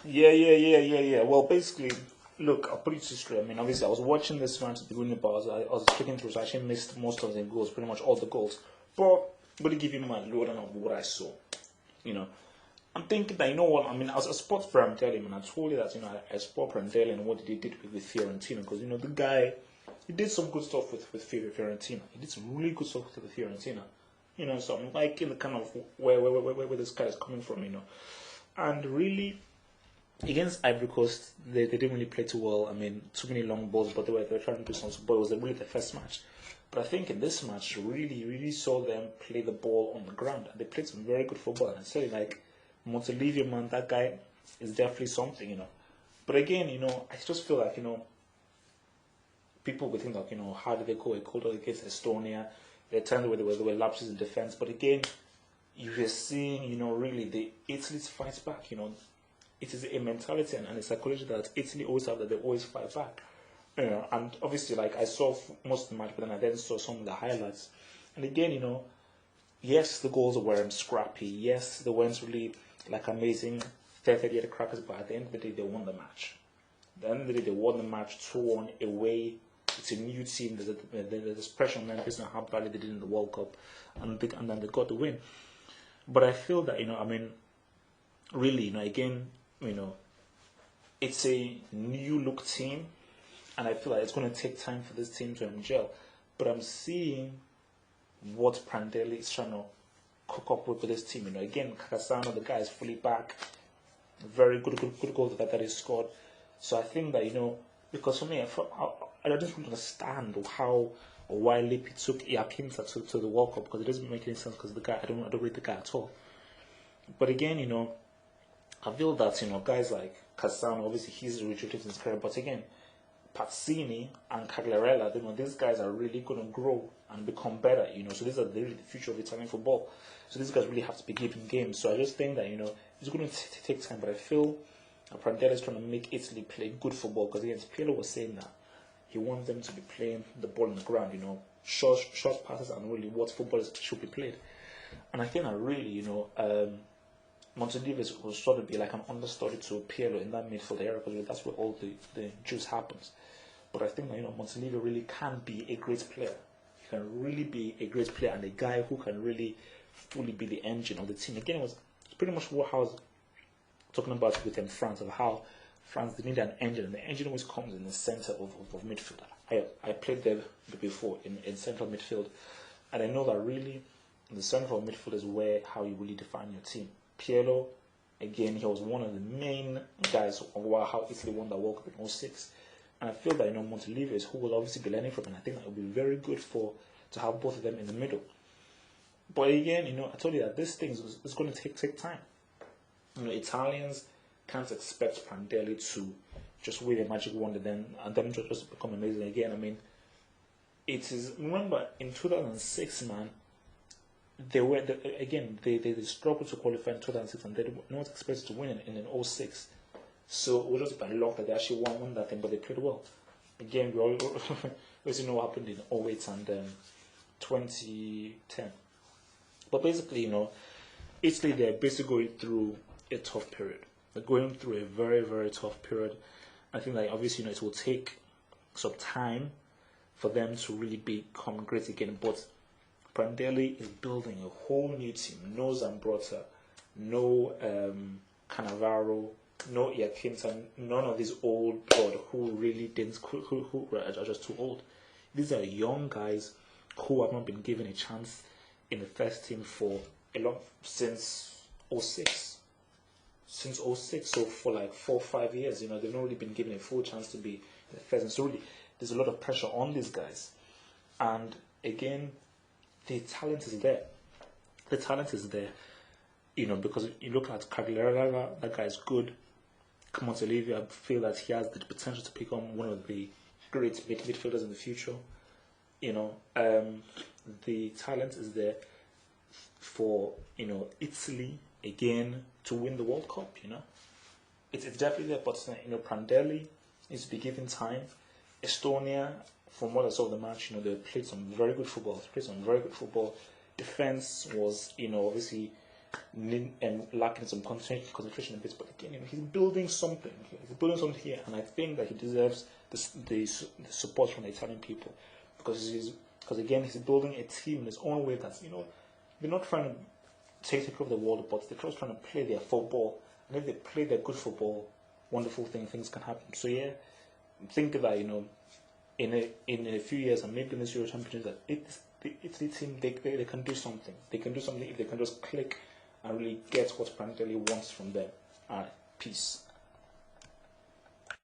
Yeah. Well, basically, look, I'll put it this straight. I mean, obviously, I was watching this match at the beginning, but I was clicking through, so I actually missed most of the goals, pretty much all the goals. But I'm going to give you my lowdown of what I saw. You know, I'm thinking that, you know what, I mean, as a sports Prandelli, man, I told you that, I support Prandelli and what he did with Fiorentina, because, the guy, he did some good stuff with Fiorentina. He did some really good stuff with Fiorentina. So I'm liking the kind of where this guy is coming from, And really, against Ivory Coast, they didn't really play too well. I mean, too many long balls, but they were trying to do something. But it was really the first match. But I think in this match, really saw them play the ball on the ground. And they played some very good football. And I say, like, Montolivo, man, that guy is definitely something, But again, I just feel like, people would think, like, how did they go a cold against Estonia? There are times where there were lapses in defense. But again, you're seeing, really, the Italy's fights back, It is a mentality and a psychology that Italy always have, that they always fight back. And obviously, like, I saw most of the match, but then I then saw some of the highlights. And again, yes, the goals were scrappy. Yes, they weren't really, like, amazing 30 at the crackers, but at the end of the day, they won the match. At the end of the day, they won the match 2-1 away. It's a new team. There's pressure on them based on how badly they did in the World Cup. And then they got the win. But I feel that, really, again, it's a new look team, and I feel like it's going to take time for this team to gel. But I'm seeing what Prandelli is trying to cook up with this team. Again, Kakasano, the guy is fully back. Very good goal that he scored. So I think that, because for me, I don't really understand how or why Lippi took Iaquinta to the World Cup, because it doesn't make any sense, because the guy, I don't rate the guy at all. But again, I feel that, guys like Cassano, obviously he's retreated in his career, but again, Pazzini and Cagliarella, these guys are really going to grow and become better, so these are really the future of Italian football. So these guys really have to be given games. So I just think that, it's going to take time, but I feel Prandelli is trying to make Italy play good football, because again, Pirlo was saying that he wants them to be playing the ball on the ground, short passes, and really what football should be played. And I think that really, Montolivo will sort of be like an understudy to Pirlo in that midfield area, because that's where all the juice happens. But I think that, Montolivo really can be a great player. He can really be a great player, and a guy who can really fully be the engine of the team. Again, it's pretty much what I was talking about with France, of how France, they need an engine, and the engine always comes in the center of midfield. I played there before in central midfield, and I know that really the central midfield is how you really define your team. Pirlo, again, he was one of the main guys on how Italy won the World Cup in 2006. And I feel that, Montolivo is who will obviously be learning from, and I think that it will be very good to have both of them in the middle. But again, I told you that this thing is going to take time. Italians can't expect Prandelli to just wave a magic wand and them just become amazing again. I mean, remember, in 2006, man, they struggled to qualify in 2006, and they were not expected to win in 2006. So it was just by luck that they actually won that thing, but they played well. Again, we all know what happened in 2008 and 2010. But basically, Italy, they're basically going through a tough period. They're going through a very, very tough period. I think that obviously, it will take some time for them to really become great again. But Prandelli is building a whole new team. No Zambrotta, no Cannavaro, no Iaquinta, none of these old blood who really didn't, who are just too old. These are young guys who have not been given a chance in the first team for a long, since 06. Since 06, so for like 4 or 5 years, they've not really been given a full chance to be in the first. And so really, there's a lot of pressure on these guys. And again, the talent is there. The talent is there, because you look at Cagliarella, that guy is good. Montolivo, I feel that he has the potential to become one of the great midfielders in the future. The talent is there for, Italy, again, to win the World Cup, It's definitely there, but, Prandelli needs to be given time. Estonia, from what I saw of the match, they played some very good football. Defense was, obviously and lacking some concentration a bit. But again, he's building something here. He's building something here, and I think that he deserves the support from the Italian people because again he's building a team in his own way. That's they're not trying to take over the world, but they're just trying to play their football. And if they play their good football, wonderful things can happen. So yeah, think that in a few years and maybe in this Euro Championship that Italy team they can do something. They can do something if they can just click and really get what Prandelli wants from them. Alright, peace.